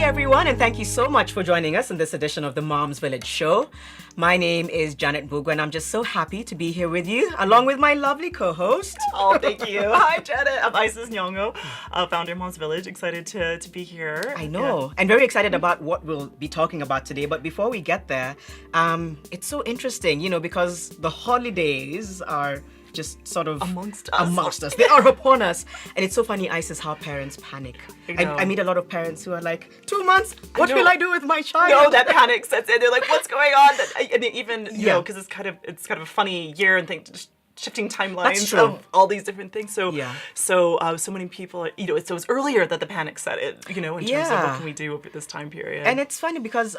Everyone, and thank you so much for joining us in this edition of the Mom's Village Show. My name is Janet Bugwa, and I'm just so happy to be here with you, along with my lovely co-host. Oh, thank you. Hi, Janet. I'm Isis Nyong'o, founder of Mom's Village. Excited to be here. I know, and very excited about what we'll be talking about today. But before we get there, it's so interesting, because the holidays are just sort of amongst us. They are upon us. And it's so funny, Isis, how parents panic. I meet a lot of parents who are like, 2 months, what will I do with my child? No, that panic sets in. They're like, what's going on? And even, because it's kind of a funny year and just shifting timelines of all these different things. So many people, it was earlier that the panic set in, in terms of what can we do over this time period. And it's funny because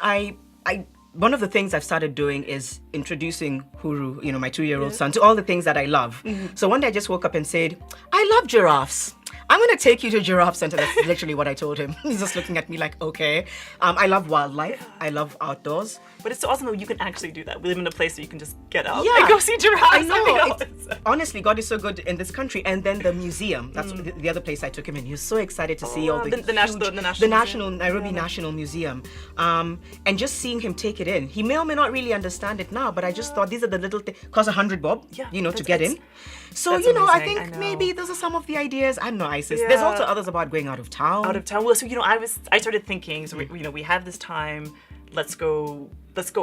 one of the things I've started doing is introducing Huru, my 2-year-old son, to all the things that I love. Mm-hmm. So one day I just woke up and said, I love giraffes. I'm going to take you to Giraffe Center. That's literally what I told him. He's just looking at me like, okay. I love wildlife. Yeah. I love outdoors. But it's so awesome that you can actually do that. We live in a place where you can just get out and go see giraffes. I know. Honestly, God is so good in this country. And then the museum. That's the other place I took him in. He was so excited to see all the Nairobi National Museum. And just seeing him take it in. He may or may not really understand it now, but I just thought these are the little things. Cost 100 bob, to get in. So, I think maybe those are some of the ideas. I don't know, Isis. Yeah. There's also others about going out of town. Well, so, I started thinking, so we have this time, let's go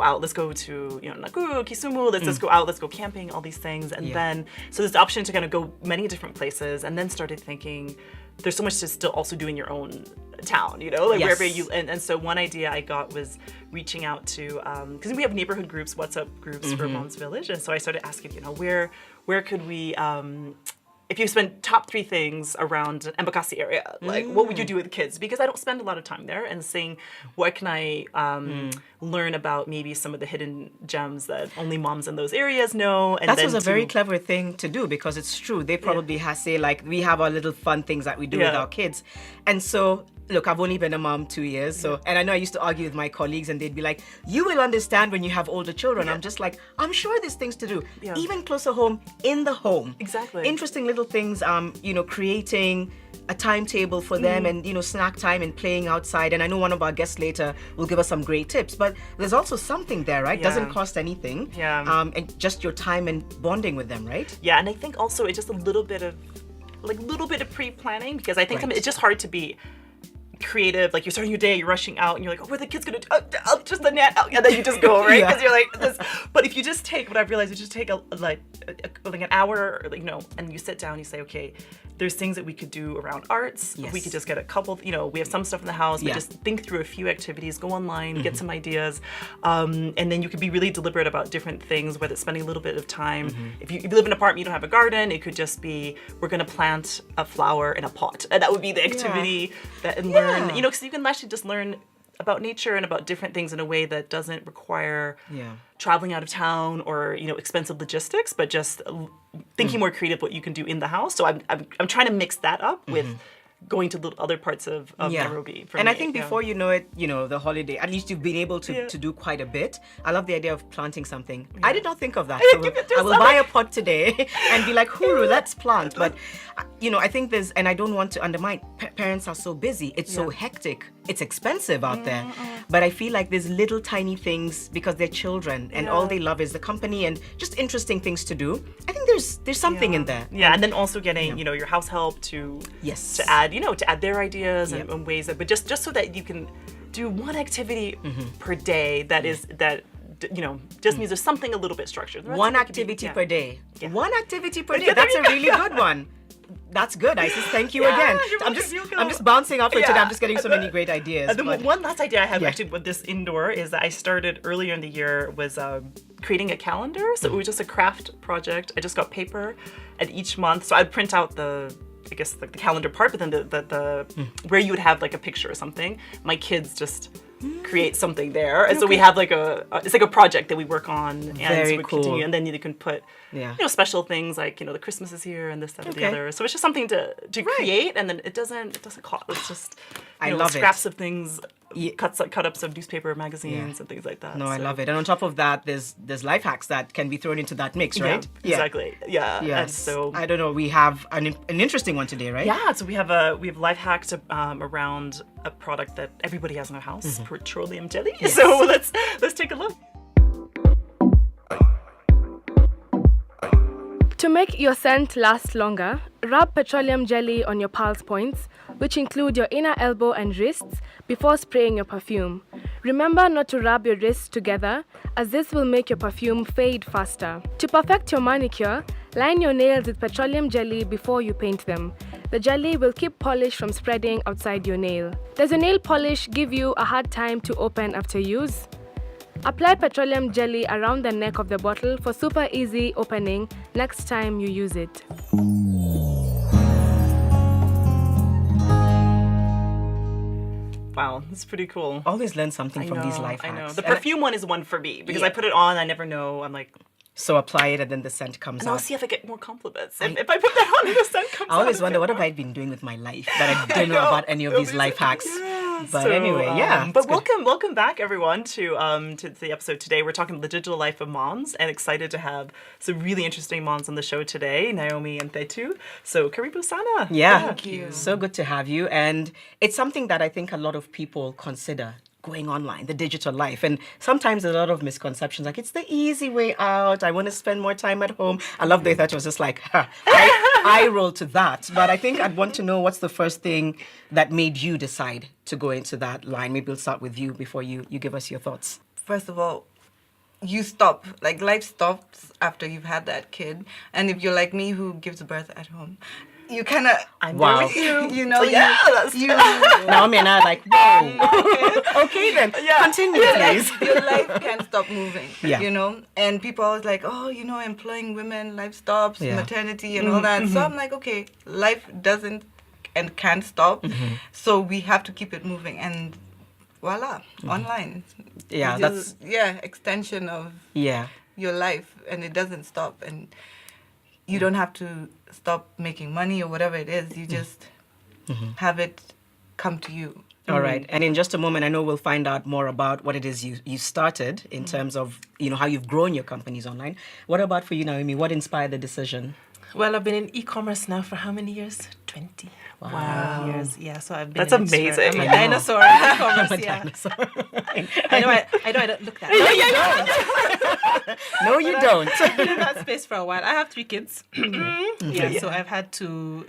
out, let's go to, Nakuru, Kisumu, let's just go out, let's go camping, all these things. And then, so there's the option to kind of go many different places, and then started thinking, there's so much to still also do in your own town, wherever you, and so one idea I got was reaching out to, because we have neighborhood groups, WhatsApp groups for Mom's Village, and so I started asking, where could we, if you spend top 3 things around Embakasi area, like what would you do with kids? Because I don't spend a lot of time there, and seeing what can I learn about maybe some of the hidden gems that only moms in those areas know. And that was a very clever thing to do, because it's true. They probably say like, we have our little fun things that we do with our kids. And so, look, I've only been a mom 2 years, and I know I used to argue with my colleagues, and they'd be like, you will understand when you have older children. I'm just like, I'm sure there's things to do. Yeah. Even closer home, in the home. Exactly. Interesting little things, creating a timetable for them, and, snack time and playing outside. And I know one of our guests later will give us some great tips, but there's also something there, right? Doesn't cost anything. Yeah. And just your time and bonding with them, right? Yeah, and I think also it's just a little bit of pre-planning, because I think it's just hard to be creative. Like, you're starting your day, you're rushing out, and you're like, oh, what are the kids gonna do? Just the net out, and then you just go, right? Because you're like this. But if you just take, what I've realized is just take like an hour, and you sit down, you say, okay, there's things that we could do around arts. Yes. We could just get a couple, we have some stuff in the house, but just think through a few activities, go online, get some ideas, and then you could be really deliberate about different things, whether it's spending a little bit of time. If you live in an apartment, you don't have a garden, it could just be, we're gonna plant a flower in a pot, and that would be the activity and learn, because you can actually just learn about nature and about different things in a way that doesn't require traveling out of town or expensive logistics, but just thinking more creative what you can do in the house. So I'm trying to mix that up with going to other parts of Nairobi. And I think before you know it, the holiday, at least you've been able to do quite a bit. I love the idea of planting something. I did not think of that. So I will buy a pot today and be like, Huru, let's plant. But, I think and I don't want to undermine, parents are so busy. It's so hectic. It's expensive out there. But I feel like there's little tiny things, because they're children and all they love is the company and just interesting things to do. I think there's something in there. Yeah, and then also getting, your house help to add, to add their ideas and ways but just so that you can do one activity per day that is just means there's something a little bit structured. One activity per day. Yeah. One activity per day. That's a really good one. That's good, Isis. Thank you again. I'm just bouncing off it today. I'm just getting so many great ideas. And then one last idea I have actually with this indoor is that I started earlier in the year was creating a calendar. So it was just a craft project. I just got paper, and each month, so I'd print out the calendar part, but then the where you would have like a picture or something. My kids just create something there, and so we have like it's like a project that we work on, and Very so we cool. continue, and then you can put special things like the Christmas is here and this, that, or the other. So it's just something to create, and then it doesn't cost. It's just I love scraps of things cut up some newspaper magazines and things like that. No, I love it. And on top of that, there's life hacks that can be thrown into that mix, right? Yeah, exactly. Yeah. Yes. And so I don't know. We have an interesting one today, right? yeah, so we have life hacks around a product that everybody has in their house, petroleum jelly. Yes. So let's take a look. To make your scent last longer, rub petroleum jelly on your pulse points, which include your inner elbow and wrists, before spraying your perfume. Remember not to rub your wrists together, as this will make your perfume fade faster. To perfect your manicure, line your nails with petroleum jelly before you paint them. The jelly will keep polish from spreading outside your nail. Does your nail polish give you a hard time to open after use? Apply petroleum jelly around the neck of the bottle for super easy opening next time you use it. Wow, that's pretty cool. Always learn something from these life I hacks. know. The perfume one is one for me because I put it on, I never know. I'm like, So apply it and then the scent comes and I'll out. see if I get more compliments. If I put that on and the scent comes out. I always wonder, what have I been doing with my life that I don't know about any of these life hacks? But So, anyway, yeah. But it's good. welcome back, everyone, to the episode today. We're talking about the digital life of moms, and excited to have some really interesting moms on the show today, Naomi and Thitu. So, karibu sana. Yeah. Thank you. So good to have you. And it's something that I think a lot of people consider, going online, the digital life. And sometimes a lot of misconceptions, like it's the easy way out. I want to spend more time at home. I love that it was just like, I roll to that. But I think I'd want to know, what's the first thing that made you decide to go into that line? Maybe we'll start with you before you give us your thoughts. First of all, you stop. Like, life stops after you've had that kid. And if you're like me, who gives birth at home, you kind of, Wow. you know, Yeah, that's- you Naomi and I are like, whoa. Okay then, continue please. your life can't stop moving, Yeah. you know? And people always like, oh, you know, employing women, life stops, Yeah. maternity and all that. So I'm like, okay, life doesn't and can't stop. So we have to keep it moving. And voila, online. Yeah, It's that's, just, extension of yeah. your life, and it doesn't stop. And you don't have to stop making money or whatever it is. You just have it come to you. All right. And in just a moment, I know we'll find out more about what it is you started in terms of, how you've grown your companies online. What about for you, Naomi? What inspired the decision? Well, I've been in e-commerce now for how many years? 20. Wow. Years. Yeah, so I've been That's in it for- amazing. I'm a dinosaur in e-commerce, I'm a yeah. dinosaur. I know I don't look that. No, you don't. I've been in that space for a while. I have 3 kids. So I've had to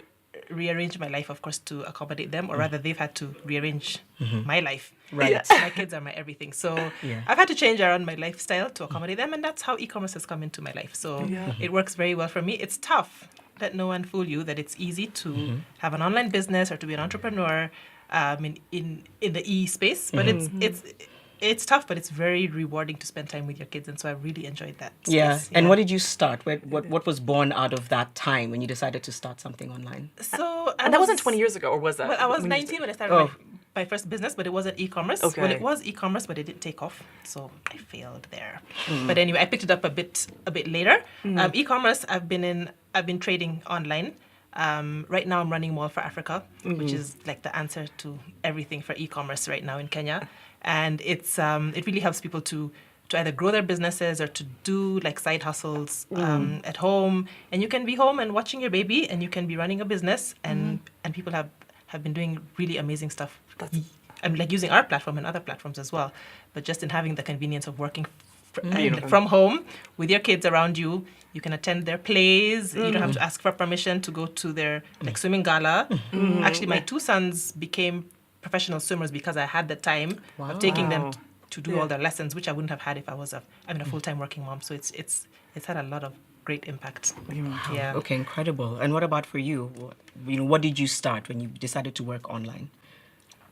rearrange my life, of course, to accommodate them, or rather they've had to rearrange my life. Right. Yeah. My kids are my everything. So Yeah. I've had to change around my lifestyle to accommodate them, and that's how e-commerce has come into my life. So it works very well for me. It's tough. Let no one fool you that it's easy to have an online business or to be an entrepreneur in the e-space, but it's tough, but it's very rewarding to spend time with your kids, and so I really enjoyed that space. Yeah. And what did you start? What was born out of that time when you decided to start something online? So And that wasn't 20 years ago, or was that? Well, I was when you 19 when I started my first business, but it wasn't e-commerce. Okay. Well, it was e-commerce, but it didn't take off, so I failed there. But anyway, I picked it up a bit later. E-commerce, I've been trading online. Right now, I'm running Mall for Africa, which is like the answer to everything for e-commerce right now in Kenya, and it really helps people to either grow their businesses or to do like side hustles at home. And you can be home and watching your baby, and you can be running a business, and people have been doing really amazing stuff. I'm like using our platform and other platforms as well, but just in having the convenience of working from home with your kids around you. You can attend their plays. You don't have to ask for permission to go to their like swimming gala. Actually, my 2 sons became professional swimmers because I had the time of taking them to do all their lessons, which I wouldn't have had if I was a full-time working mom. So it's had a lot of great impact. Yeah. Okay, incredible. And what about for you? What did you start when you decided to work online?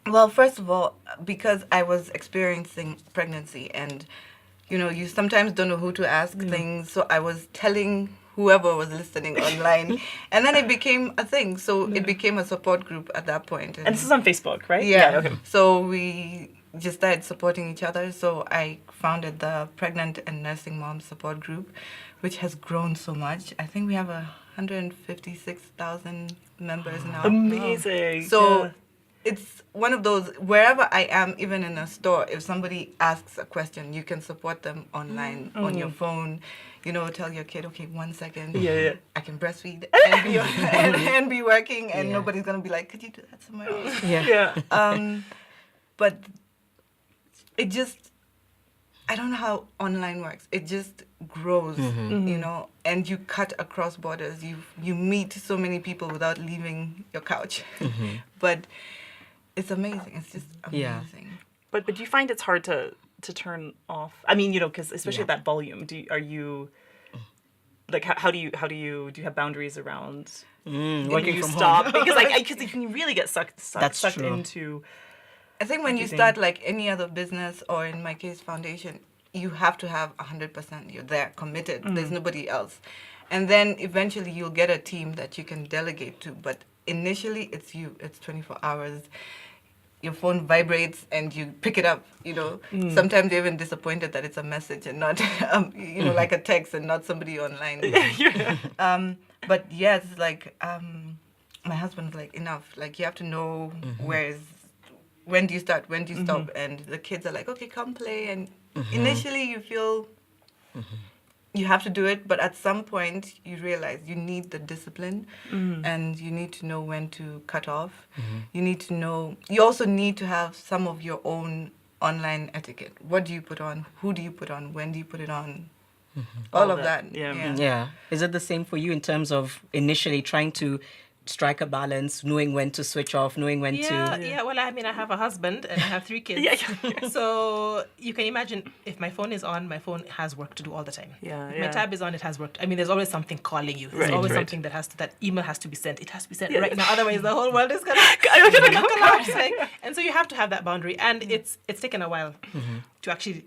Well, first of all, because I was experiencing pregnancy, and you sometimes don't know who to ask things, so I was telling whoever was listening online, and then it became a thing. So it became a support group at that point. And this is on Facebook, right? Yeah. Okay. So we just started supporting each other. So I founded the Pregnant and Nursing Moms Support Group, which has grown so much. I think we have 156,000 members now. Amazing. So it's one of those, wherever I am, even in a store, if somebody asks a question, you can support them online on your phone. Tell your kid, okay, 1 second. Yeah. I can breastfeed and be working, and nobody's gonna be like, could you do that somewhere else? Yeah. But it just, I don't know how online works. It just grows, and you cut across borders. You meet so many people without leaving your couch. But it's amazing. It's just amazing. But do you find it's hard to turn off? I mean, because especially at that volume, are you like how do you have boundaries around when you stop? Because you can really get sucked into. I think when you start like any other business, or in my case, foundation, you have to have 100%. You're there, committed. There's nobody else. And then eventually you'll get a team that you can delegate to. But initially, it's you. It's 24 hours. Your phone vibrates and you pick it up, Sometimes you're even disappointed that it's a message and not, like a text and not somebody online. But yes, like, my husband was like, enough. Like, you have to know when do you start, when do you stop? And the kids are like, okay, come play. And initially you feel you have to do it, but at some point you realize you need the discipline and you need to know when to cut off. You also need to have some of your own online etiquette. What do you put on? Who do you put on? When do you put it on? All of that. Yeah. Is it the same for you in terms of initially trying to strike a balance, knowing when to switch off, knowing when to... Yeah, well, I mean, I have a husband and I have 3 kids. So you can imagine if my phone is on, my phone has work to do all the time. If my tab is on, it has work. I mean, there's always something calling you. There's always something that email has to be sent. It has to be sent right now. Otherwise, the whole world is going to collapse. And so you have to have that boundary. And it's taken a while to actually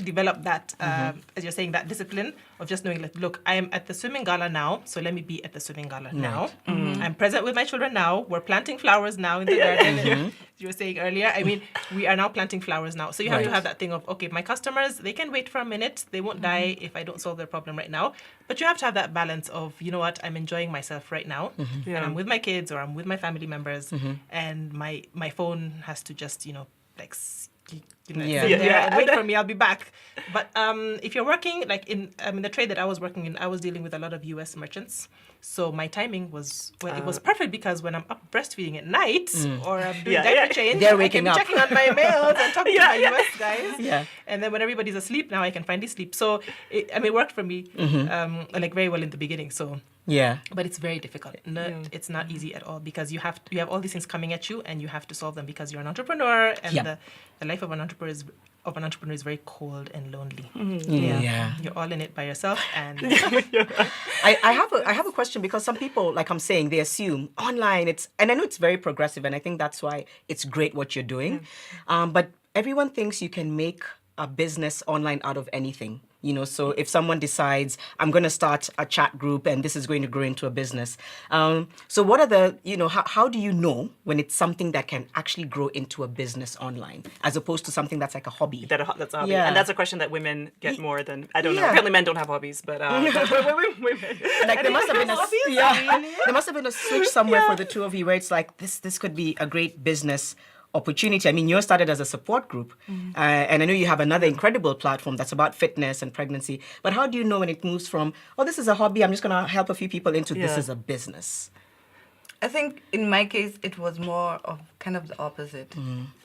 develop that, as you're saying, that discipline of just knowing, like, look, I am at the swimming gala now, so let me be at the swimming gala now. I'm present with my children now. We're planting flowers now in the garden. You were saying earlier, I mean, we are now planting flowers now. So you have to have that thing of, okay, my customers, they can wait for a minute. They won't die if I don't solve their problem right now. But you have to have that balance of, you know what, I'm enjoying myself right now. And I'm with my kids or I'm with my family members. And my phone has to just, like... sit there and wait for me, I'll be back. But if you're working, like in the trade that I was working in, I was dealing with a lot of US merchants. So my timing was, it was perfect because when I'm up breastfeeding at night or I'm doing diaper change, they're waking up. checking on my mails and talking to my US guys. And then when everybody's asleep, now I can finally sleep. So it worked for me like very well in the beginning. So but it's very difficult. It's not easy at all because you have all these things coming at you and you have to solve them because you're an entrepreneur and the life of an entrepreneur is very cold and lonely. You're all in it by yourself. And I have a question because some people, like I'm saying, they assume online and I know it's very progressive and I think that's why it's great what you're doing. But everyone thinks you can make a business online out of anything. So if someone decides, I'm going to start a chat group and this is going to grow into a business. So what are the, how do you know when it's something that can actually grow into a business online as opposed to something that's like a hobby? That's a hobby. And that's a question that women get more than, I don't know. Apparently men don't have hobbies, but women. Like there must have been a switch somewhere for the two of you where it's like, this could be a great business opportunity. I mean, yours started as a support group, and I know you have another incredible platform that's about fitness and pregnancy. But how do you know when it moves from, this is a hobby, I'm just going to help a few people, into this is a business? I think in my case, it was more of kind of the opposite.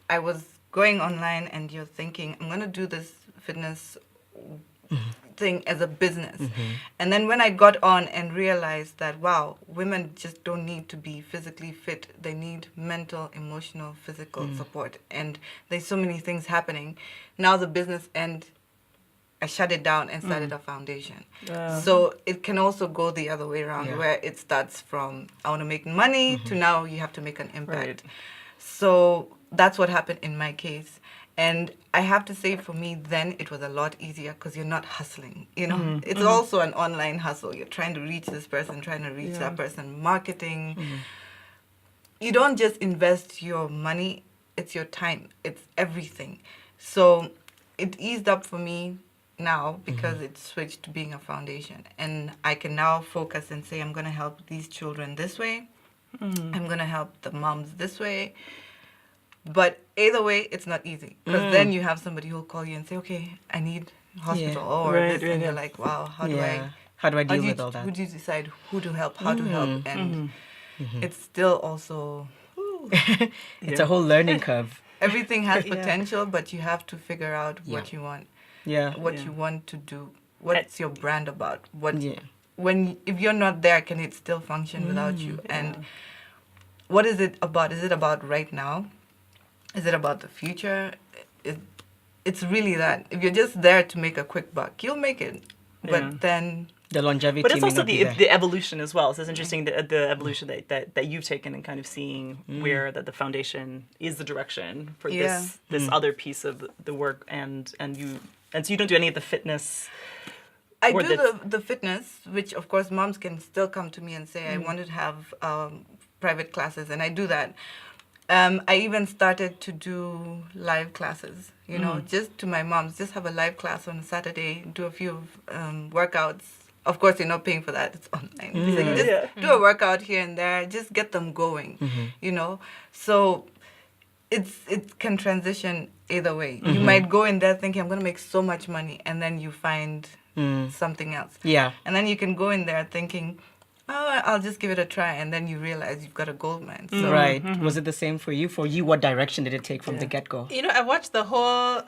I was going online and you're thinking, I'm going to do this fitness thing as a business. And then when I got on and realized that, wow, women just don't need to be physically fit. They need mental, emotional, physical support. And there's so many things happening. Now the business end, I shut it down and started a foundation. So it can also go the other way around where it starts from, I want to make money to now you have to make an impact. So that's what happened in my case. And I have to say, for me, then it was a lot easier because you're not hustling. It's also an online hustle. You're trying to reach this person, trying to reach that person. Marketing. You don't just invest your money. It's your time. It's everything. So it eased up for me now because it switched to being a foundation. And I can now focus and say, I'm going to help these children this way. I'm going to help the moms this way. But either way, it's not easy. Because then you have somebody who'll call you and say, okay, I need hospital or this. And you're like, wow, how do I deal with all that? How do you decide who to help, how to help? And it's still also... It's a whole learning curve. Everything has potential, but you have to figure out what you want. What you want to do. What's your brand about? If you're not there, can it still function without you? And what is it about? Is it about right now? Is it about the future? It's really that. If you're just there to make a quick buck, you'll make it. But then... The longevity. But it's also the evolution as well. So it's interesting the evolution that you've taken and kind of seeing where that the foundation is the direction for this other piece of the work, and so you don't do any of the fitness. I do the fitness, which of course moms can still come to me and say I wanted to have private classes, and I do that. I even started to do live classes, just to my moms, just have a live class on a Saturday, do a few workouts. Of course, you're not paying for that. It's online. So you just do a workout here and there, just get them going, So it can transition either way. You might go in there thinking, I'm going to make so much money, and then you find something else. Yeah. And then you can go in there thinking, oh, I'll just give it a try, and then you realize you've got a gold mine. So. Right. Was it the same for you? For you, what direction did it take from the get-go? I watched the whole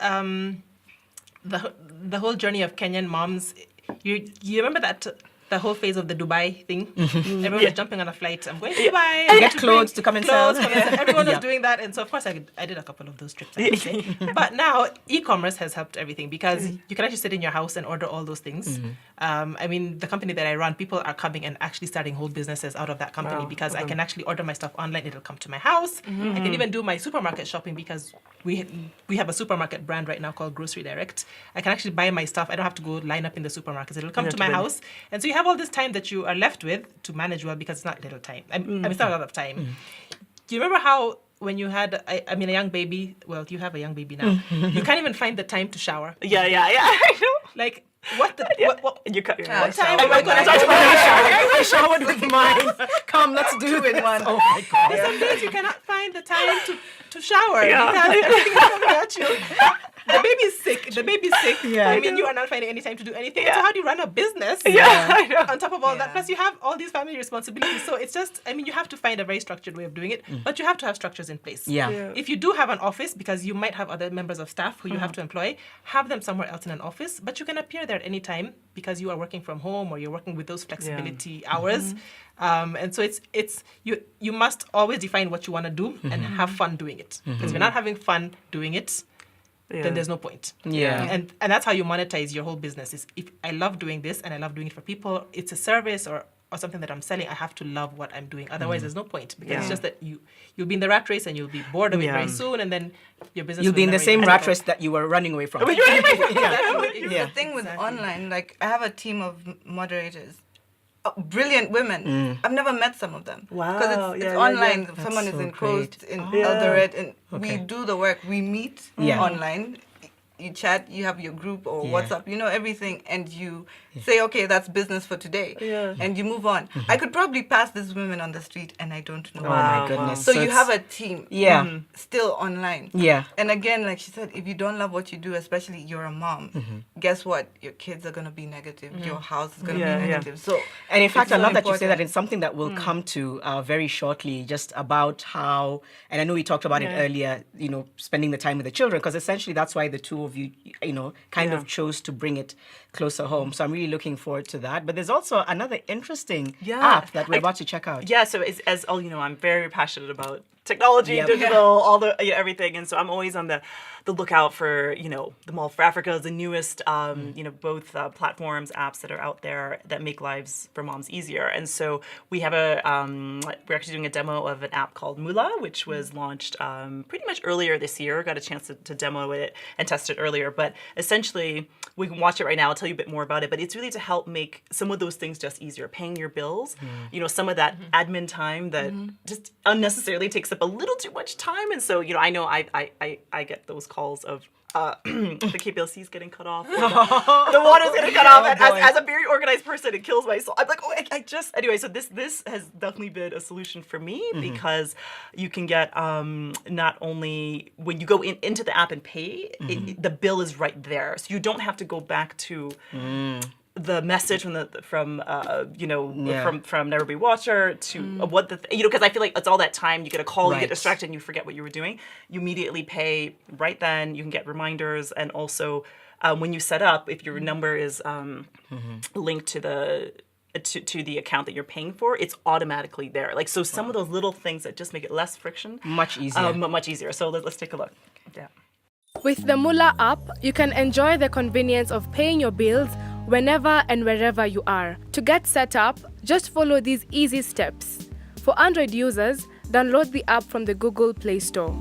the whole journey of Kenyan moms. You remember that the whole phase of the Dubai thing? Everyone was jumping on a flight. I'm going to Dubai. To get clothes to come and sell. Everyone was doing that, and so of course I did a couple of those trips. I would say. But now e-commerce has helped everything because you can actually sit in your house and order all those things. I mean, the company that I run, people are coming and actually starting whole businesses out of that company because I can actually order my stuff online. It'll come to my house. I can even do my supermarket shopping because we have a supermarket brand right now called Grocery Direct. I can actually buy my stuff. I don't have to go line up in the supermarkets. It'll come to my house, and so you have all this time that you are left with to manage well because it's not little time. I mean, it's not a lot of time. Do you remember how when you had, a young baby? Well, you have a young baby now. You can't even find the time to shower. Yeah. I know. Like what you cut your what time am I going to I showered with mine. Come, let's do it. Oh my God. Some days you cannot find the time to shower because everything is coming at you. The baby's sick. Yeah. I mean, you are not finding any time to do anything. So how do you run a business? I know. On top of all that, plus you have all these family responsibilities. So it's just, you have to find a very structured way of doing it, but you have to have structures in place. Yeah. If you do have an office, because you might have other members of staff who you have to employ, have them somewhere else in an office, but you can appear there at any time because you are working from home or you're working with those flexibility hours. And so it's you must always define what you want to do and have fun doing it. Because if you're not having fun doing it, then there's no point. Yeah. And that's how you monetize your whole business. Is if I love doing this and I love doing it for people, it's a service or something that I'm selling, I have to love what I'm doing. Otherwise, there's no point because it's just that you'll be in the rat race and you'll be bored of it very soon, and then your business you'll will be in the never same even rat go. race that you were running away from. The thing with online, like I have a team of moderators, brilliant women. I've never met some of them. Wow. Because it's online. That's Someone is so enclosed great. in Eldoret, and we do the work. We meet Yeah. online. You chat, you have your group or WhatsApp, everything, and you say, okay, that's business for today. And you move on. I could probably pass these women on the street and I don't know. Oh my goodness. So you it's- have a team still online. Yeah. And again, like she said, if you don't love what you do, especially you're a mom, guess what? Your kids are going to be negative. Your house is going to be negative. So, And in fact, I it's love so that you say that important. it's something that we'll come to very shortly, just about how, and I know we talked about it earlier, spending the time with the children, because essentially that's why the two of you, kind of chose to bring it closer home. So I'm really looking forward to that. But there's also another interesting app that we're about to check out. Yeah, so as all you know, I'm very passionate about technology, digital, all the everything, and so I'm always on the lookout for the Mall for Africa, the newest both platforms, apps that are out there that make lives for moms easier. And so we have we're actually doing a demo of an app called Mula, which was launched pretty much earlier this year. Got a chance to demo it and test it earlier, but essentially we can watch it right now. I'll tell you a bit more about it, but it's really to help make some of those things just easier, paying your bills, some of that admin time that just unnecessarily takes up a little too much time. And so I know I get those calls of the KPLC's getting cut off. The water's getting cut off. And as a very organized person, it kills my soul. I'm like, oh, I just... Anyway, so this has definitely been a solution for me because you can get not only... When you go into the app and pay, the bill is right there. So you don't have to go back to... the message from Nairobi Water to what because I feel like it's all that time. You get a call, you get distracted, and you forget what you were doing. You immediately pay right then. You can get reminders, and also when you set up, if your number is linked to the account that you're paying for, it's automatically there. Like so, some of those little things that just make it less friction, much easier. Much easier. So let's take a look. Yeah. With the Mula app, you can enjoy the convenience of paying your bills whenever and wherever you are. To get set up, just follow these easy steps. For Android users, download the app from the Google Play Store.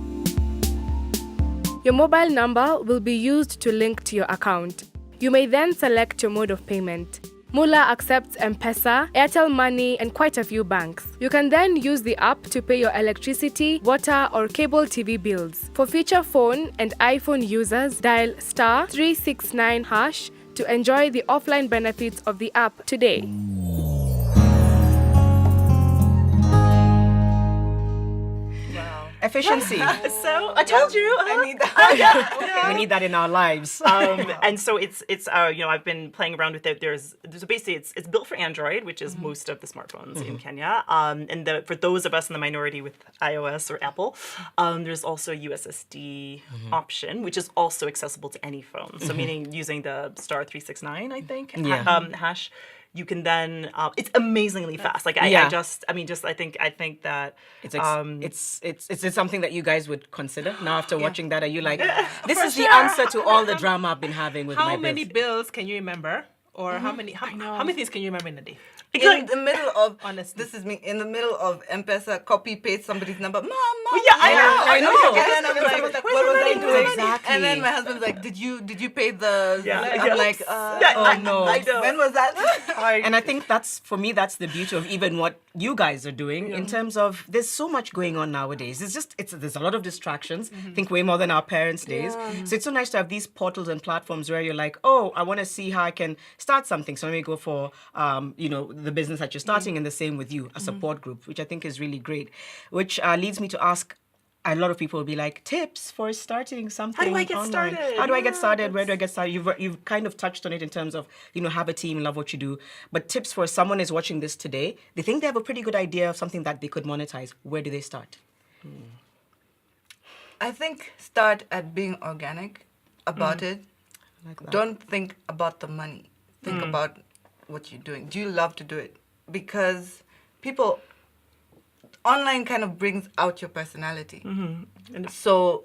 Your mobile number will be used to link to your account. You may then select your mode of payment. Mula accepts M-Pesa, Airtel Money, and quite a few banks. You can then use the app to pay your electricity, water, or cable TV bills. For feature phone and iPhone users, dial *369# to enjoy the offline benefits of the app today. Efficiency. So I told you I need that. We need that in our lives. And so it's I've been playing around with it. There's basically it's built for Android, which is most of the smartphones in Kenya. And for those of us in the minority with iOS or Apple, there's also USSD option, which is also accessible to any phone. So meaning using the *369, I think, hash. You can then it's amazingly fast. Like I think that it's something that you guys would consider now after watching that. Are you like, this is the answer to all the drama I've been having with my bills? How many bills can you remember, or how many things can you remember in a day? In the middle of Honestly. this is me in the middle of M-Pesa, copy paste somebody's number. Mom. I know. And then I'm like, what was I doing? Exactly. And then my husband's like, did you pay the? Yeah. I'm like, oh no. I know. when was that? And I think that's the beauty of even what you guys are doing in terms of there's so much going on nowadays. There's a lot of distractions. I think way more than our parents' days. So it's so nice to have these portals and platforms where you're like, oh, I want to see how I can start something. So let me go for the business that you're starting, and the same with you, a support group, which I think is really great. Which leads me to ask. A lot of people will be like, tips for starting something. How do I get online. started? How do I get started? Where do I get started? You've kind of touched on it in terms of, have a team, love what you do. But tips for someone is watching this today, they think they have a pretty good idea of something that they could monetize. Where do they start? I think start at being organic about it. I like that. Don't think about the money. Think about what you're doing. Do you love to do it? Because people... Online kind of brings out your personality. And so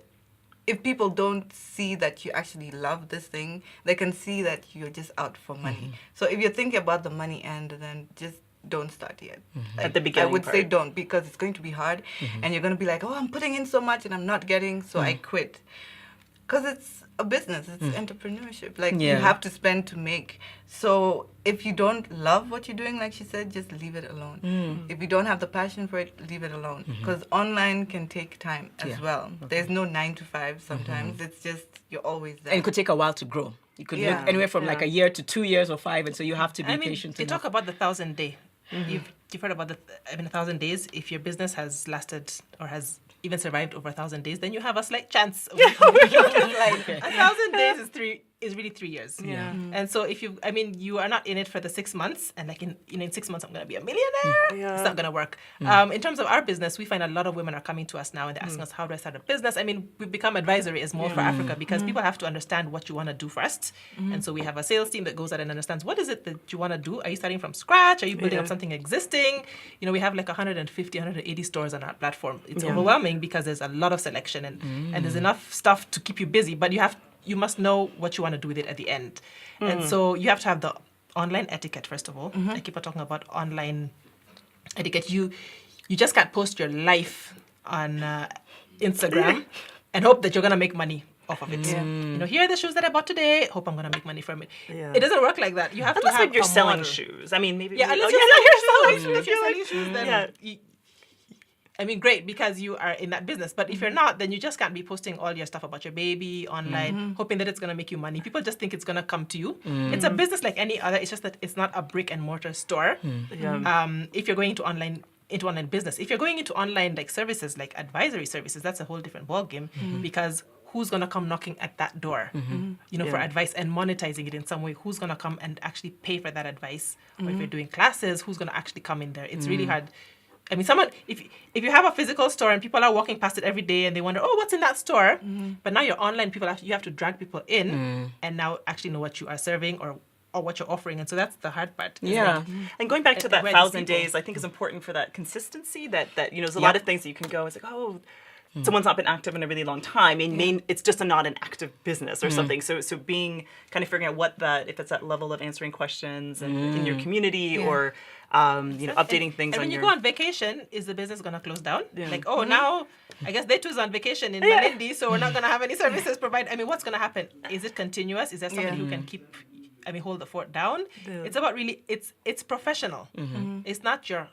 if people don't see that you actually love this thing, they can see that you're just out for money. So if you're thinking about the money end, then just don't start yet. At the beginning I would part. say don't, because it's going to be hard. And you're going to be like, oh, I'm putting in so much and I'm not getting, so I quit. Because it's a business, it's entrepreneurship. Like, you have to spend to make. So if you don't love what you're doing, like she said, just leave it alone. If you don't have the passion for it, leave it alone. Because online can take time as well. There's no 9 to 5 sometimes. It's just, you're always there. And it could take a while to grow. You could look anywhere from like a year to 2 years or 5, and so you have to be patient. They talk about the 1,000 day. You've heard about 1,000 days. If your business has lasted or has even survived over 1,000 days, then you have a slight chance. Of 1,000 days is really 3 years. Yeah. And so if you are not in it for the 6 months, and like in 6 months I'm going to be a millionaire. It's not going to work. In terms of our business, we find a lot of women are coming to us now and they're asking us, how do I start a business? We've become advisory as more for Africa, because people have to understand what you want to do first. And so we have a sales team that goes out and understands, what is it that you want to do? Are you starting from scratch? Are you building up something existing? We have like 150, 180 stores on our platform. It's overwhelming because there's a lot of selection and there's enough stuff to keep you busy, but you must know what you want to do with it at the end. And so you have to have the online etiquette, first of all. I keep on talking about online etiquette. You just can't post your life on Instagram and hope that you're going to make money off of it. Here are the shoes that I bought today. Hope I'm going to make money from it. It doesn't work like that. You have to have maybe you're selling model. shoes. Maybe. Yeah, unless you're selling shoes, then I mean, great, because you are in that business. But if you're not, then you just can't be posting all your stuff about your baby online, hoping that it's going to make you money. People just think it's going to come to you. It's a business like any other. It's just that it's not a brick and mortar store. If you're going into online business, if you're going into online like services, like advisory services, that's a whole different ballgame because who's going to come knocking at that door, for advice and monetizing it in some way? Who's going to come and actually pay for that advice? Or if you're doing classes, who's going to actually come in there? It's really hard. I mean, if you have a physical store and people are walking past it every day and they wonder, oh, what's in that store? But now you're online, you have to drag people in and now actually know what you are serving or what you're offering. And so that's the hard part. Yeah. And going back to that 1,000 days, I think is important for that consistency that there's a lot of things that you can go, it's like, oh, someone's not been active in a really long time. It's just not an active business or something. So being kind of figuring out if it's that level of answering questions in your community or updating things. And when you go on vacation, is the business going to close down? Yeah. Like, now I guess they too's on vacation in Malindi, so we're not going to have any services provided. I mean, what's going to happen? Is it continuous? Is there somebody who can hold the fort down? Yeah. It's about really, it's professional. It's not your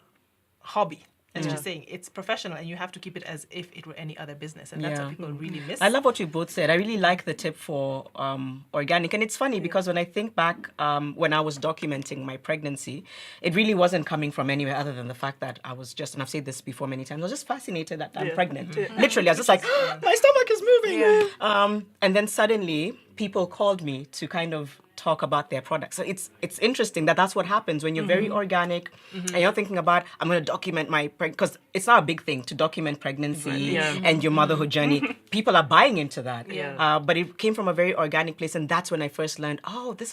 hobby. As you're saying, it's professional and you have to keep it as if it were any other business. And that's what people really miss. I love what you both said. I really like the tip for organic. And it's funny because when I think back when I was documenting my pregnancy, it really wasn't coming from anywhere other than the fact that I was just, and I've said this before many times, I was just fascinated that I'm pregnant. Literally, I was just like, my stomach is moving. And then suddenly people called me to kind of talk about their products. So it's interesting that's what happens when you're very organic and you're thinking about, I'm going to document my because it's not a big thing to document pregnancy and your motherhood journey. People are buying into that. But it came from a very organic place, and that's when I first learned, this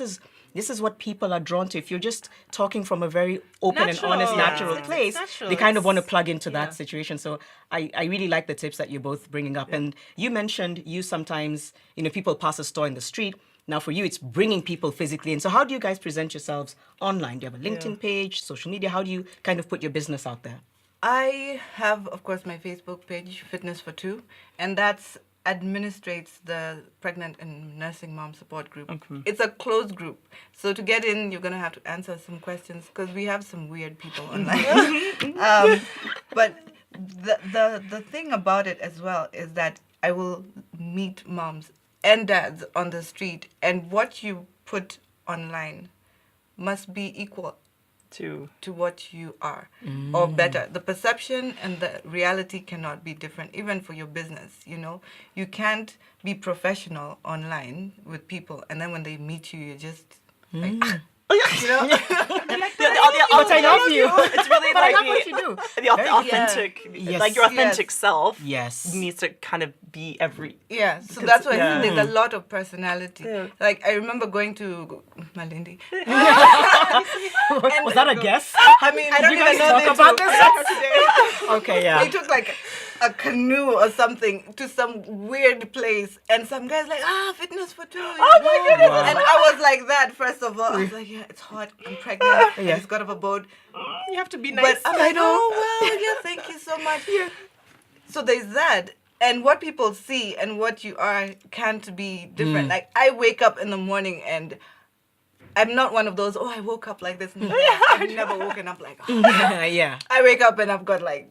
is what people are drawn to. If you're just talking from a very open and honest, natural place, they kind of want to plug into that situation. So I really like the tips that you're both bringing up. And you mentioned you sometimes, people pass a store in the street. Now for you, it's bringing people physically in. So how do you guys present yourselves online? Do you have a LinkedIn page, social media? How do you kind of put your business out there? I have, of course, my Facebook page, Fitness for Two, and that's administrates the pregnant and nursing mom support group. Okay. It's a closed group. So to get in, you're going to have to answer some questions because we have some weird people online. But the thing about it as well is that I will meet moms and dads on the street, and what you put online must be equal to what you are or better. The perception and the reality cannot be different, even for your business. You can't be professional online with people and then when they meet you, you're just like But I love you. It's really but like I love what you do. The authentic, like your authentic self needs to kind of be every... Yeah, so that's why I think there's a lot of personality. Yeah. Like, I remember going to Malindi. Was that a guess? I mean, I don't even talk about this. Okay, yeah. They took like a canoe or something to some weird place, and some guy's like, fitness for two. Oh my goodness! Wow. And I was like that, first of all. I was like, it's hot, I'm pregnant, I just got off a boat. You have to be nice. But I'm like, thank you so much. Yeah. So there's that. And what people see and what you are can't be different. Like, I wake up in the morning and I'm not one of those, I woke up like this. No, I've never woken up like yeah. I wake up and I've got like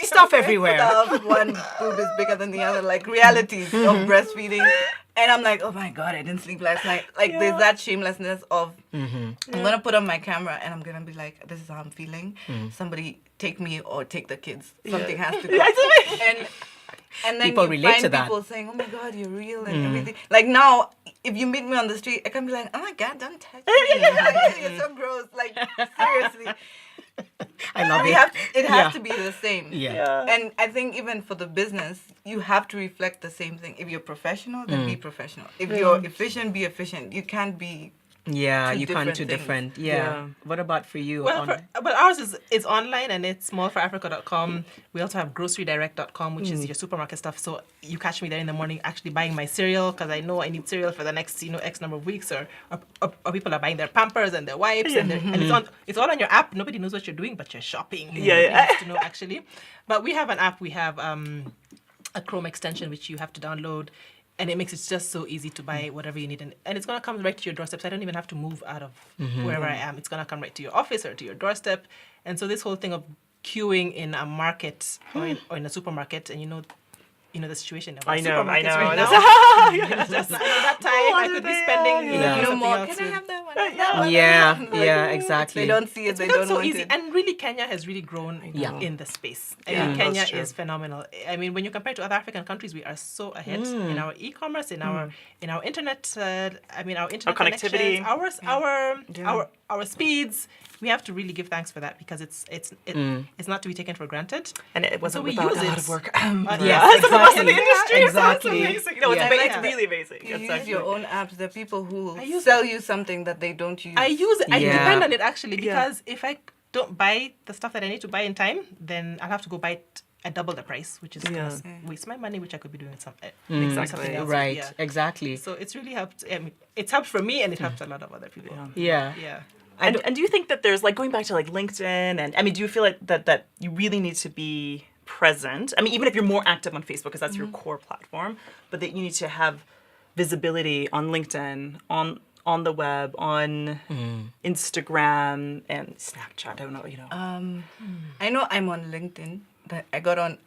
stuff everywhere. One boob is bigger than the other, like realities of breastfeeding. And I'm like, oh my God, I didn't sleep last night. Like, there's that shamelessness of, I'm going to put on my camera and I'm going to be like, this is how I'm feeling. Somebody take me or take the kids. Something has to go. And then people you relate find to that. People saying, oh my God, you're real and everything. Like now, if you meet me on the street, I can be like, oh my God, don't touch me. You're so gross. Like, seriously. I love it. It has to be the same. Yeah. And I think even for the business, you have to reflect the same thing. If you're professional, then be professional. If you're efficient, be efficient. You can't be you can't do different. Yeah. What about for you? Well, ours is online and it's smallforafrica.com. We also have grocerydirect.com, which is your supermarket stuff. So you catch me there in the morning actually buying my cereal because I know I need cereal for the next X number of weeks, or people are buying their Pampers and their wipes and it's all on your app. Nobody knows what you're doing, but you're shopping. Nobody needs to know actually. But we have an app. We have a Chrome extension which you have to download. And it makes it just so easy to buy whatever you need. And it's going to come right to your doorstep. So I don't even have to move out of wherever I am. It's going to come right to your office or to your doorstep. And so this whole thing of queuing in a market or in a supermarket, and you know the situation. Of I know. supermarkets right now. Just at that time, I could be spending Yeah. something more. else Can I with- have that one? Yeah, They exactly. don't see it. They It's don't so want easy, it. and really Kenya has really grown in the space. I mean, Kenya that's true. is phenomenal. I mean, when you compare to other African countries, we are so ahead in our e-commerce, in our internet. Our internet connectivity. connections, our speeds. We have to really give thanks for that because it's not to be taken for granted. And it wasn't we without use a lot it. of work. Yes, exactly. in the industry. Exactly. So it's amazing. No, Yeah. it's really basic. You It's use actually- your own apps. There are people who use sell you something that they don't use. I use it. I Yeah. depend on it actually because if I don't buy the stuff that I need to buy in time, then I'll have to go buy it at double the price, which is gonna waste my money, which I could be doing with something else. Right, Yeah. exactly. So it's really helped. I mean, it's helped for me, and it helps a lot of other people. Yeah. Yeah. And do you think that there's like going back to like LinkedIn and I mean, do you feel like that you really need to be present? I mean, even if you're more active on Facebook because that's your core platform, but that you need to have visibility on LinkedIn, on the web, on Instagram and Snapchat. I don't know, I know I'm on LinkedIn. But I got on.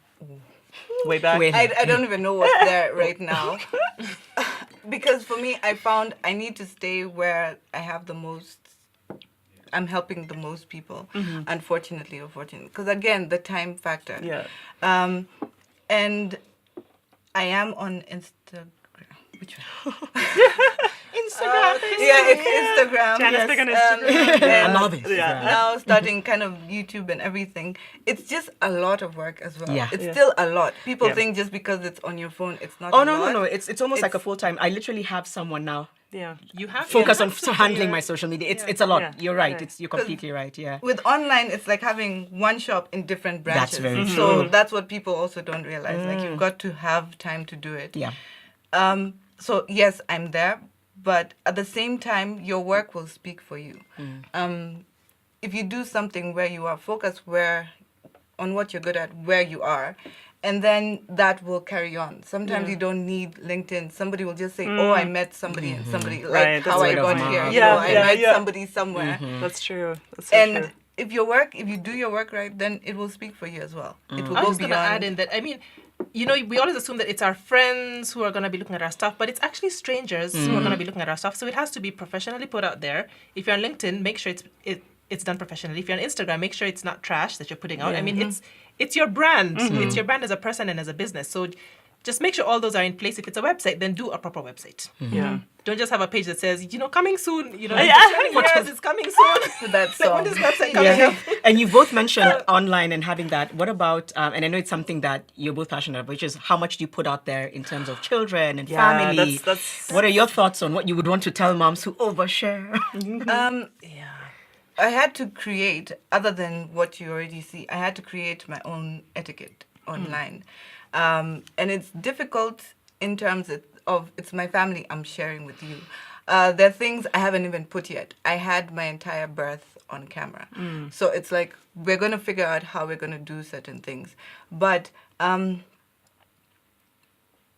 way back. Wait. I don't even know what's there right now. Because for me, I found I need to stay where I have the most. I'm helping the most people, unfortunately or fortunately. Because again, the time factor. Yeah. And I am on Instagram. Which one? Instagram. Yeah, it's Instagram. Janice, big on Instagram. I and love it. Yeah. now starting kind of YouTube and everything. It's just a lot of work as well. Yeah. It's still a lot. People Yeah. think just because it's on your phone, it's not Oh a no, lot. no. It's almost like a It's- full time. I literally have someone now Yeah. You have focus you on have to- handling my social media. It's a lot. Yeah. You're right. Yeah. You're completely right. Yeah. With online, it's like having one shop in different branches. That's very So true. that's what people also don't realize. Like you've got to have time to do it. Yeah. So yes, I'm there, but at the same time, your work will speak for you. If you do something where you are focused on what you're good at, where you are, and then that will carry on. Sometimes you don't need LinkedIn. Somebody will just say, "Oh, I met somebody and somebody like Right, how that's I word of got mouth. here. Yeah, I yeah, met yeah. somebody somewhere." That's true. That's so And true. if you do your work right, then it will speak for you as well. It will I go was going to add beyond. in that, I mean, we always assume that it's our friends who are going to be looking at our stuff, but it's actually strangers who are going to be looking at our stuff. So it has to be professionally put out there. If you're on LinkedIn, make sure it's done professionally. If you're on Instagram, make sure it's not trash that you're putting out. I mean, it's your brand. It's your brand as a person and as a business. So just make sure all those are in place. If it's a website, then do a proper website. Yeah. Don't just have a page that says, coming soon. Yeah. Yes, it's coming soon. That Like, when song. this website coming up? And you both mentioned online and having that. What about, and I know it's something that you're both passionate about, which is how much do you put out there in terms of children and family? that's- What are your thoughts on what you would want to tell moms who overshare? I had to create, other than what you already see, I had to create my own etiquette online. And it's difficult in terms of it's my family I'm sharing with you. There are things I haven't even put yet. I had my entire birth on camera. So it's like, we're going to figure out how we're going to do certain things. But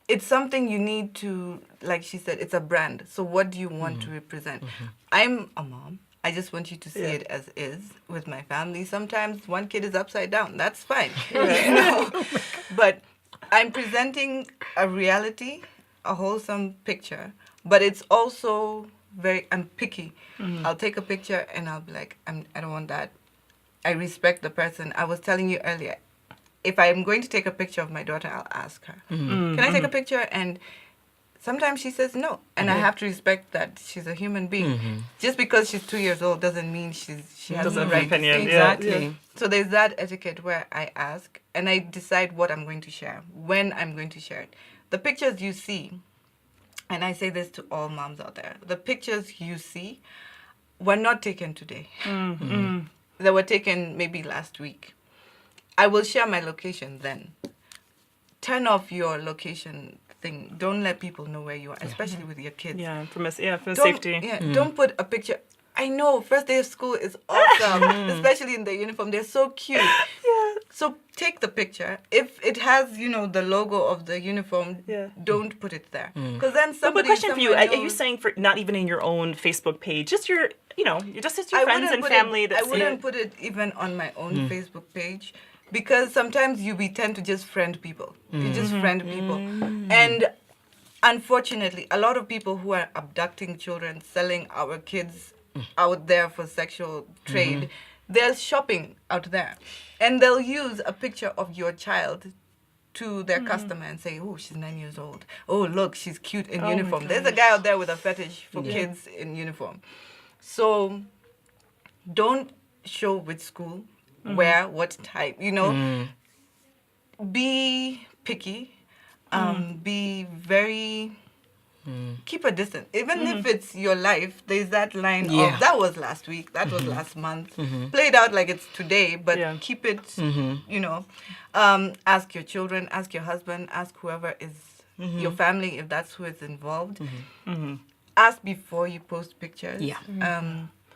it's something you need to, like she said, it's a brand. So what do you want to represent? I'm a mom. I just want you to see it as is with my family. Sometimes one kid is upside down. That's fine. But I'm presenting a reality, a wholesome picture. But it's also I'm picky. I'll take a picture and I'll be like, I don't want that. I respect the person. I was telling you earlier, if I'm going to take a picture of my daughter, I'll ask her, can I take a picture? And sometimes she says no. And I have to respect that she's a human being. Just because she's 2 years old doesn't mean she has Doesn't the have right an opinion. to speak. Yeah. Exactly. So there's that etiquette where I ask and I decide what I'm going to share, when I'm going to share it. The pictures you see, and I say this to all moms out there, the pictures you see were not taken today. They were taken maybe last week. I will share my location then. Turn off your location thing. Don't let people know where you are, especially with your kids. Yeah, from a Don't- safety. Yeah, don't put a picture. I know, first day of school is awesome, especially in the uniform. They're so cute. So take the picture. If it has, the logo of the uniform, don't put it there. Because then But somebody. question for you: Are you knows- saying for not even in your own Facebook page, just your, just your I friends wouldn't and put family? I That see wouldn't it? put it even on my own Facebook page, because sometimes we tend to just friend people. You just friend people, and unfortunately, a lot of people who are abducting children, selling our kids out there for sexual trade, they're shopping out there, and they'll use a picture of your child to their customer and say, "Oh, she's 9 years old. Oh, look, she's cute in uniform." There's a guy out there with a fetish for kids in uniform. So don't show which school, where, what type, Be picky. Be very... Keep a distance. Even if it's your life, there's that line of, that was last week, that was last month. Play it out like it's today, but keep it, ask your children, ask your husband, ask whoever is your family, if that's who is involved. Ask before you post pictures.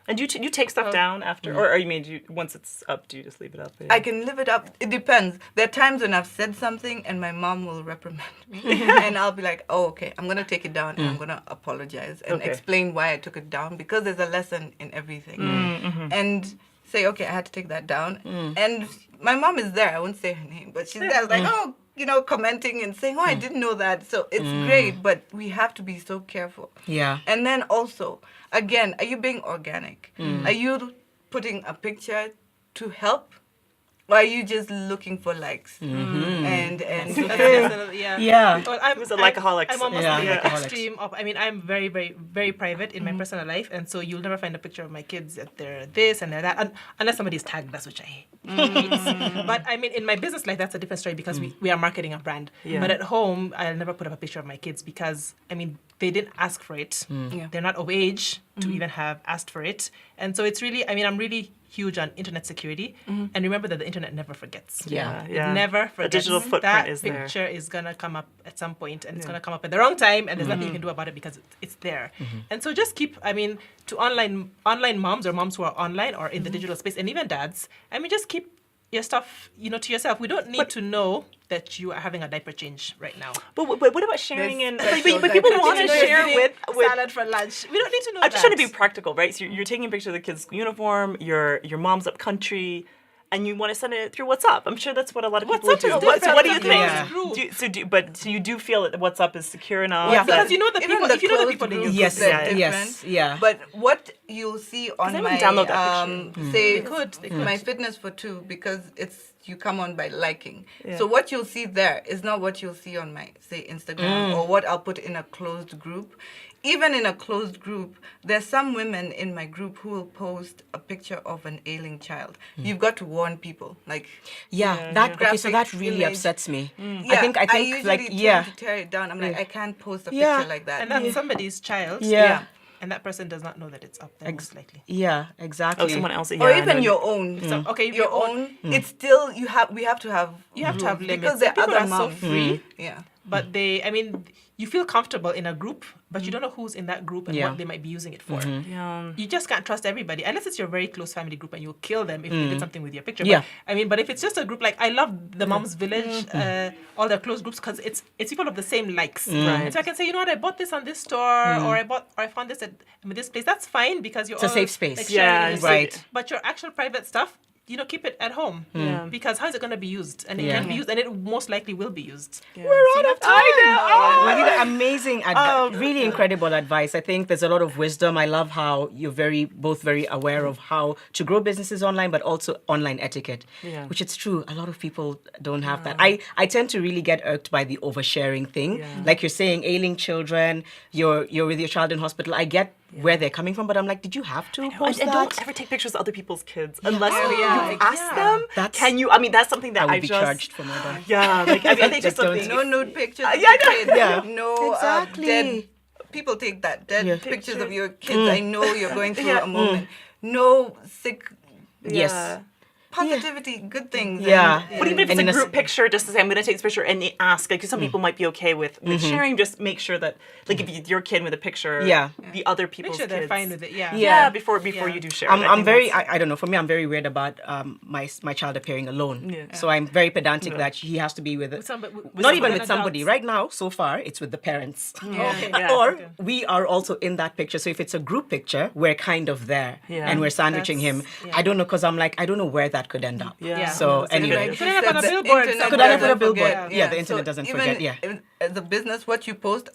And you take stuff down after, or once it's up, do you just leave it up? I can live it up. It depends. There are times when I've said something and my mom will reprimand me. And I'll be like, oh, okay, I'm going to take it down and I'm going to apologize and explain why I took it down, because there's a lesson in everything. And say, okay, I had to take that down. And my mom is there. I won't say her name, but she's there like, oh, commenting and saying, oh, I didn't know that. So it's great, but we have to be so careful. Yeah. And then also, again, are you being organic? Are you putting a picture to help? Or are you just looking for likes? And Yeah. Well, I'm Who's a likeaholic? I'm almost Yeah, the likeaholics. extreme of. I mean, I'm very, very, very private in my personal life, and so you'll never find a picture of my kids that they're this and they're that, unless somebody's tagged us, which I hate. But I mean, in my business life, that's a different story because we are marketing a brand. But at home, I'll never put up a picture of my kids because they didn't ask for it. They're not of age to even have asked for it, and so it's really. I'm really huge on internet security, and remember that the internet never forgets. It never forgets. A digital footprint that is there. picture is gonna come up at some point, and it's gonna come up at the wrong time, and there's nothing you can do about it because it's there. And so just keep. To online moms or moms who are online or in the digital space, and even dads. Just keep your stuff, to yourself. We don't need to know that you are having a diaper change right now. But what about sharing in? But people want to You're share eating with salad for lunch. We don't need to know I'm that. just trying to be practical, right? So you're taking a picture of the kid's uniform, your mom's up country, and you want to send it through WhatsApp. I'm sure that's what a lot of people WhatsApp do. is different. So what do you It's a think? closed But you do feel that WhatsApp is secure enough? Yeah. because that- the even people. the If you know the closed people that groups, use Yes, they're yes, different. yeah. But what you'll see on I my wouldn't download that picture. say They could. my fitness for two, because you come on by liking. So what you'll see there is not what you'll see on my Instagram or what I'll put in a closed group. Even in a closed group, there's some women in my group who will post a picture of an ailing child. You've got to warn people, like So that really image. upsets me. Yeah, I think usually like tend to tear it down. I'm like, I can't post a picture like that. And that's somebody's child. Yeah. And that person does not know that it's up there, most likely. Yeah, exactly. Oh, someone else. Or even your own. So, okay, Your own. It's still we have to have limits. because the People other are so moms. free. Yeah. But you feel comfortable in a group, but you don't know who's in that group and what they might be using it for. Yeah. You just can't trust everybody, unless it's your very close family group and you'll kill them if they did something with your picture. Yeah. But if it's just a group, like I love the Mom's Village, all their close groups, because it's people of the same likes. Right. And so I can say, you know what, I bought this on this store, or I found this at this place. That's fine because you're It's a all, safe space. like, sharing Yeah, it. right. But your actual private stuff, keep it at home. Yeah. Because how is it going to be used? And it can be used, and it most likely will be used. We're out of time. Well, you got amazing, really incredible advice. I think there's a lot of wisdom. I love how you're both very aware of how to grow businesses online, but also online etiquette, which it's true. A lot of people don't have that. I tend to really get irked by the oversharing thing. Yeah. Like you're saying, ailing children, you're with your child in hospital. I get where they're coming from, but I'm like, did you have to post And that? don't ever take pictures of other people's kids unless you yeah. ask them. That's- That's something that I I would be just charged for murder. Yeah, like I think just Don't- something. No nude pictures of yeah, I your know. kids. Yeah. No Exactly. dead people take that dead Yeah. pictures of your kids. I know you're going through a moment. No sick Yes. positivity, good things. Yeah. But even if And it's in a a group picture, just to say, I'm going to take this picture and ask, like, 'cause some people might be okay with sharing, just make sure that, like, if your kid with a picture, the other Make people's sure they're kids. fine with it. Yeah. Yeah, before you do share. I'm very, I don't know, for me, I'm very weird about my child appearing alone. Yeah. So I'm very pedantic that he has to be with, Not even with somebody. Right now, so far, it's with the parents. Okay. Yeah. Or we are also in that picture. So if it's a group picture, we're kind of there and we're sandwiching him. I don't know, because I'm like, I don't know where that could end up. Yeah. So anyway. Could end up on a billboard somewhere. Could end up on a billboard. Forget. Yeah, the internet doesn't even forget. Yeah. As a business, what you post,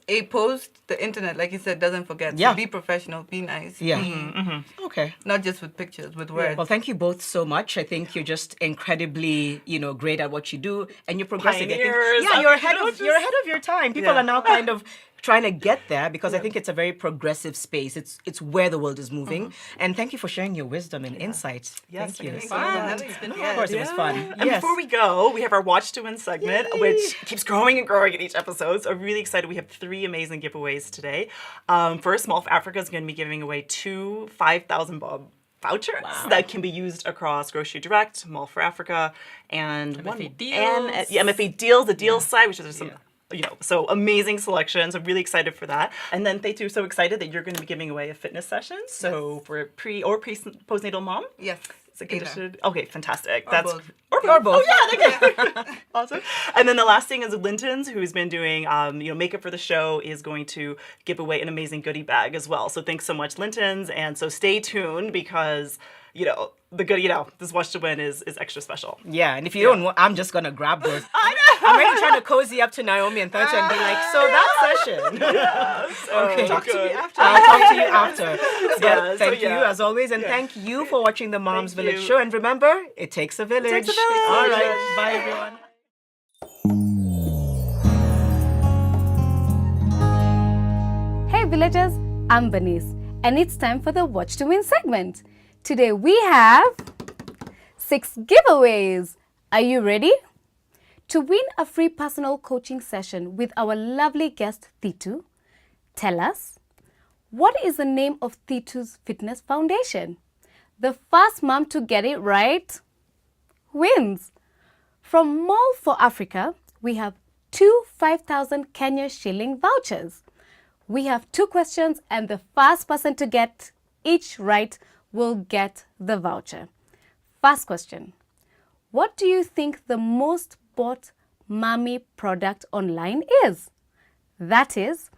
the internet, like you said, doesn't forget. Yeah. So be professional, be nice. Yeah. Okay. Not just with pictures, with words. Well, thank you both so much. I think you're just incredibly, great at what you do, and you're progressing. I think, Pioneers. you're ahead of your time. People Yeah. are now kind of trying to get there because I think it's a very progressive space. It's where the world is moving. And thank you for sharing your wisdom and insights. Yes, thank you. thank you. Fun. Of course, it was fun. And Yes. before we go, we have our Watch to Win segment, which keeps growing and growing in each episode. So I'm really excited. We have 3 amazing giveaways today. First, Mall for Africa is going to be giving away 2 5,000 bob vouchers that can be used across Grocery Direct, Mall for Africa, and MFA Deals. and MFA Deals, the Deals site, which is some. So amazing selections. I'm really excited for that. And then Thitu, so excited that you're going to be giving away a fitness session. So for postnatal mom. Yes. It's a Either. condition. Okay, fantastic. Or That's both. or both. Oh yeah, okay. Awesome. And then the last thing is Linton's, who's been doing makeup for the show, is going to give away an amazing goodie bag as well. So thanks so much, Linton's. And so stay tuned because the good, this Watch to Win is extra special. Yeah, and if you don't want, I'm just gonna grab those. I'm already trying to cozy up to Naomi and Thitu and be like, so that session. Okay. Talk to me after. I'll talk to you after. But Yeah, so thank you yeah. as always, and thank you for watching the Moms Thank Village you. show. And remember, it takes a village. takes a village. All right, bye everyone. Hey villagers, I'm Bernice, and it's time for the Watch to Win segment. Today we have 6 giveaways. Are you ready? To win a free personal coaching session with our lovely guest Thitu, tell us, what is the name of Thitu's Fitness Foundation? The first mom to get it right wins. From Mall for Africa, we have 2 5,000 Kenya shilling vouchers. We have 2 questions, and the first person to get each right will get the voucher. First question. What do you think the most bought mommy product online is? That is,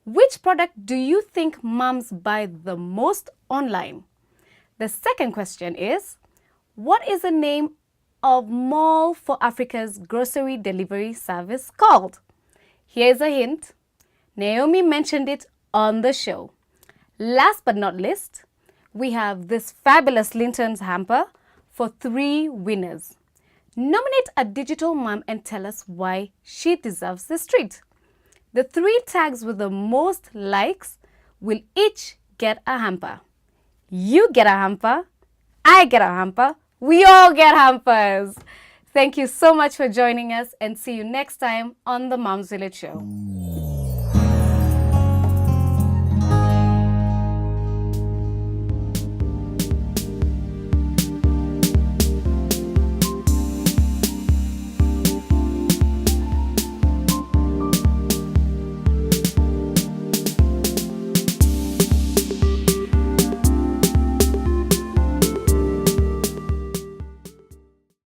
which product do you think moms buy the most online? The second question is, what is the name of Mall for Africa's grocery delivery service called? Here's a hint. Naomi mentioned it on the show. Last but not least, we have this fabulous Linton's hamper for 3 winners. Nominate a digital mom and tell us why she deserves this treat. The 3 tags with the most likes will each get a hamper. You get a hamper, I get a hamper, we all get hampers. Thank you so much for joining us, and see you next time on the Moms Village Show.